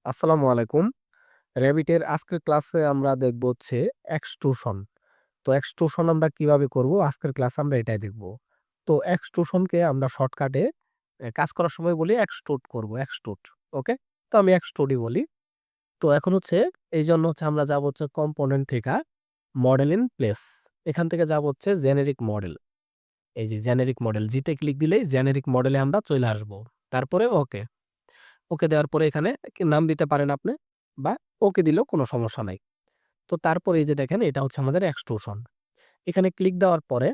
আসসালামু আলাইকুম। র‍্যাবিটের আজকের ক্লাসে আমরা দেখব হচ্ছে এক্সট্রুশন। তো এক্সট্রুশন আমরা কিভাবে করব আজকের ক্লাসে আমরা এটাই দেখব। তো এক্সট্রুশনকে আমরা শর্টকাটে কাজ করার সময় বলি এক্সট্রুড করব, এক্সট্রুড। ওকে? তো আমি এক্সট্রুডই বলি। তো এখন হচ্ছে এইজন্য হচ্ছে আমরা যাব হচ্ছে কম্পোনেন্ট থেকে মডেল ইন প্লেস। এখান থেকে যাব হচ্ছে জেনেরিক মডেল। এই যে জেনেরিক মডেল জি তে ক্লিক দিলেই জেনেরিক মডেলে আমরা চলে আসব। তারপরে ওকে। ওকে দেওয়ার পরে এখানে নাম দিতে পারেন আপনি বা ওকে দিলেও কোনো সমস্যা নাই। তো তারপরে এই যে দেখেন এটা হচ্ছে আমাদের এক্সট্রুশন। এখানে ক্লিক দেওয়ার পরে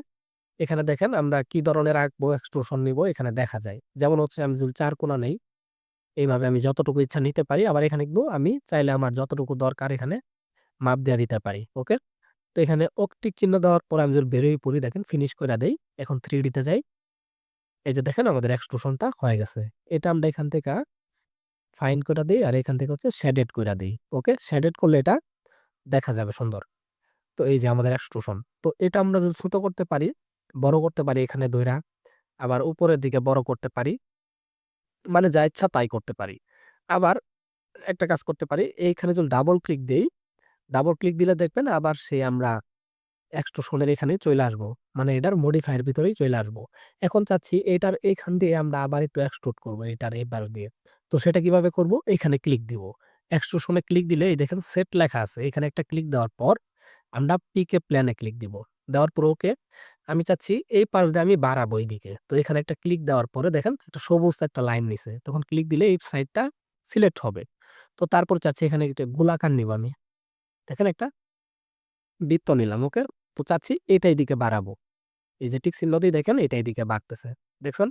এখানে দেখেন আমরা কি ধরনের আঁকবো, এক্সট্রুশন নিবো এখানে দেখা যায়। যেমন হচ্ছে আমি যদি ৪ কোণা নেই, এইভাবে আমি যতটুকু ইচ্ছা নিতে পারি। আবার এখানে কিন্তু আমি চাইলে আমার যতটুকু দরকার এখানে মাপ দিয়ে দিতে পারি। ওকে? তো এখানে টিক চিহ্ন দেওয়ার পরে আমি যদি বের হয়ে পড়ি দেখেন ফিনিশ কইরা দেই। এখন 3D তে যাই। এই যে দেখেন আমাদের এক্সট্রুশনটা হয়ে গেছে। এটা আমরা এখান থেকে ফাইন কইরা দেই আর এখান থেকে হচ্ছে শেডেড কইরা দেই। ওকে? শেডেড করলে এটা দেখা যাবে সুন্দর। তো এই যে আমাদের এক্সট্রুশন। তো এটা আমরা যদি ছোট করতে পারি, বড় করতে পারি এখানে ধইরা, আবার উপরের দিকে বড় করতে পারি। মানে যা ইচ্ছা তাই করতে পারি। আবার একটা কাজ করতে পারি, এইখানে যদি ডাবল ক্লিক দেই, ডাবল ক্লিক দিলে দেখবেন আবার সেই আমরা এক্সট্রুশনের এখানেই চইলে আসবো। মানে এটার মডিফায়ার ভিতরেই চইলে আসবো। এখন চাচ্ছি এটার এইখান দিয়ে আমরা আবার একটু এক্সট্রুড করব এটার এই পাশ দিয়ে। তো সেটা কিভাবে করব? এখানে ক্লিক দিব। এক্সট্রুশনে ক্লিক দিলে এই দেখেন সেট লেখা আছে। এখানে একটা ক্লিক দেওয়ার পর আমরা পিকে প্ল্যানে ক্লিক দিব। দেওয়ার পর ওকে। আমি চাচ্ছি এই পাশ দিয়ে আমি বাড়াবো এইদিকে। তো এখানে একটা ক্লিক দেওয়ার পরে দেখেন একটা সবুজ একটা লাইন নিছে। তখন ক্লিক দিলে এই সাইডটা সিলেক্ট হবে। তো তারপর চাচ্ছি এখানে একটা গোলাকার নিব আমি। দেখেন একটা বৃত্ত নিলাম। ওকে? তো চাচ্ছি এটা এইদিকে বাড়াবো। এই যে টিক চিহ্ন দিয়ে দেখেন এটা এদিকে বাড়তেছে। দেখছেন?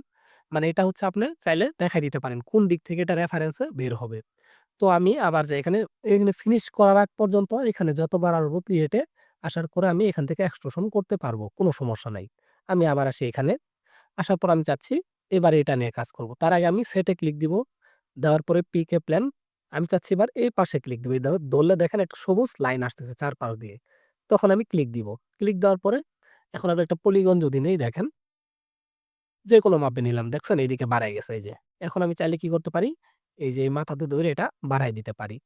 মানে এটা হচ্ছে আপনি চাইলে দেখাই দিতে পারেন কোন দিক থেকে এটা রেফারেন্সে বের হবে। তো আমি আবার যে এখানে ফিনিশ করার আগ পর্যন্ত এখানে যতবার আসবো ক্রিয়েটে আসার পরে আমি এখান থেকে এক্সট্রুশন করতে পারবো। কোনো সমস্যা নাই। আমি আবার আসি এখানে। আসার পর আমি চাচ্ছি এবারে এটা নিয়ে কাজ করব। তার আগে আমি সেটে ক্লিক দিব। দেওয়ার পরে পিকে প্ল্যান। আমি চাচ্ছি এবার এই পাশে ক্লিক দিব। এই ধরলে দেখেন একটা সবুজ লাইন আসতেছে চারপাশ দিয়ে। তখন আমি ক্লিক দিব। ক্লিক দেওয়ার পরে এখন আমি একটা পলিগন যদি নেই দেখেন যেকোনো মাপে নিলাম। দেখছেন এইদিকে বাড়ায় গেছে এই যে। এখন আমি চাইলে কি করতে পারি? এই যে এই মাথাতে ধরে এটা বাড়ায় দিতে পারি।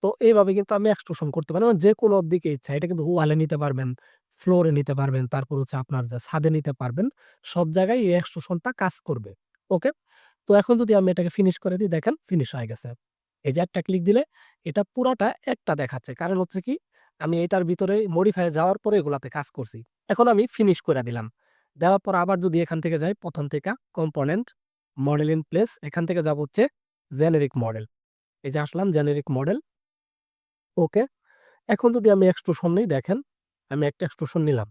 তো এইভাবে কিন্তু আমি এক্সট্রুশন করতে পারি। মানে যেকোনো দিকে ইচ্ছা। এটা কিন্তু ওয়ালে নিতে পারবেন, ফ্লোরে নিতে পারবেন, তারপর হচ্ছে আপনার যে ছাদে নিতে পারবেন। সব জায়গায় এই এক্সট্রুশনটা কাজ করবে। ওকে? তো এখন যদি আমি এটাকে ফিনিশ করে দিই দেখেন ফিনিশ হয়ে গেছে। এই যে একটা ক্লিক দিলে এটা পুরাটা একটা দেখাচ্ছে। কারণ হচ্ছে কি আমি এটার ভিতরে মডিফাই এ যাওয়ার পরে এগুলাতে কাজ করছি। এখন আমি ফিনিশ কইরা দিলাম। দেওয়ার পর আবার যদি এখান থেকে যাই ১ম থেকে কম্পোনেন্ট, মডেল ইন প্লেস এখান থেকে যাব হচ্ছে জেনেরিক মডেল। এই যে আসলাম জেনেরিক মডেল। ওকে। এখন যদি আমি এক্সট্রুশন নেই দেখেন, আমি একটা এক্সট্রুশন নিলাম।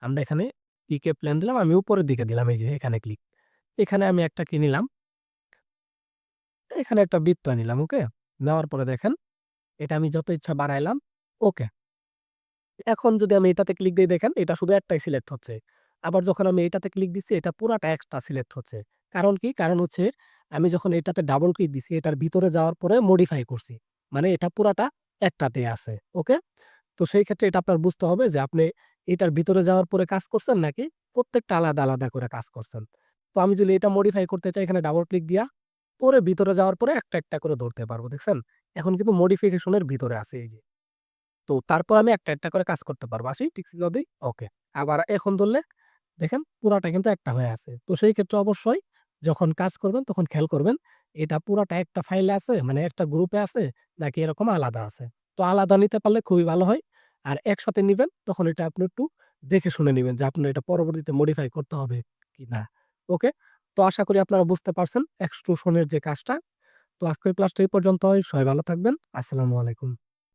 আমরা এখানে পিকে প্লেন দিলাম, আমি উপরের দিকে দিলাম এই যে এখানে ক্লিক। এখানে আমি একটা কি নিলাম, এখানে একটা বৃত্ত নিলাম। ওকে? নেওয়ার পরে দেখেন এটা আমি যত ইচ্ছা বাড়াইলাম। ওকে। এখন যদি আমি এটাতে ক্লিক দেই দেখেন এটা শুধু একটাই সিলেক্ট হচ্ছে। আবার যখন আমি এটাতে ক্লিক দিচ্ছি এটা পুরাটা এক্সট্রা সিলেক্ট হচ্ছে। কারণ কি? কারণ হচ্ছে আমি যখন এটাতে ডাবল ক্লিক দিছি এটার ভিতরে যাওয়ার পরে মডিফাই করছি। মানে এটা পুরাটা একটাতে আছে। ওকে? তো সেই ক্ষেত্রে এটা আপনার বুঝতে হবে যে আপনি এটার ভিতরে যাওয়ার পরে কাজ করছেন নাকি প্রত্যেকটা আলাদা, আলাদা করে কাজ করছেন। তো আমি যদি এটা মডিফাই করতে চাই এখানে ডাবল ক্লিক দিয়া পরে ভিতরে যাওয়ার পরে একটা, একটা করে ধরতে পারবো। দেখছেন? এখন কিন্তু মডিফিকেশন এর ভিতরে আছে এই যে। তো তারপর আমি একটা, একটা করে কাজ করতে পারবো। আসি টিক চিহ্ন দেই। ওকে। আবার এখন ধরলে দেখেন পুরাটা কিন্তু একটা হয়ে আছে। তো সেই ক্ষেত্রে অবশ্যই যখন কাজ করবেন তখন খেয়াল করবেন এটা পুরাটা একটা ফাইলে আছে মানে একটা গ্রুপে আছে নাকি এরকম আলাদা আছে। তো আলাদা নিতে পারলে খুবই ভালো হয়। আর একসাথে নিবেন তখন এটা আপনি একটু দেখে শুনে নিবেন যে আপনার এটা পরবর্তীতে মডিফাই করতে হবে কিনা। ওকে? তো আশা করি আপনারা বুঝতে পারছেন এক্সট্রুশন এর যে কাজটা। তো আজকের ক্লাসটা এই পর্যন্তই। সবাই ভালো থাকবেন। আসসালামু আলাইকুম।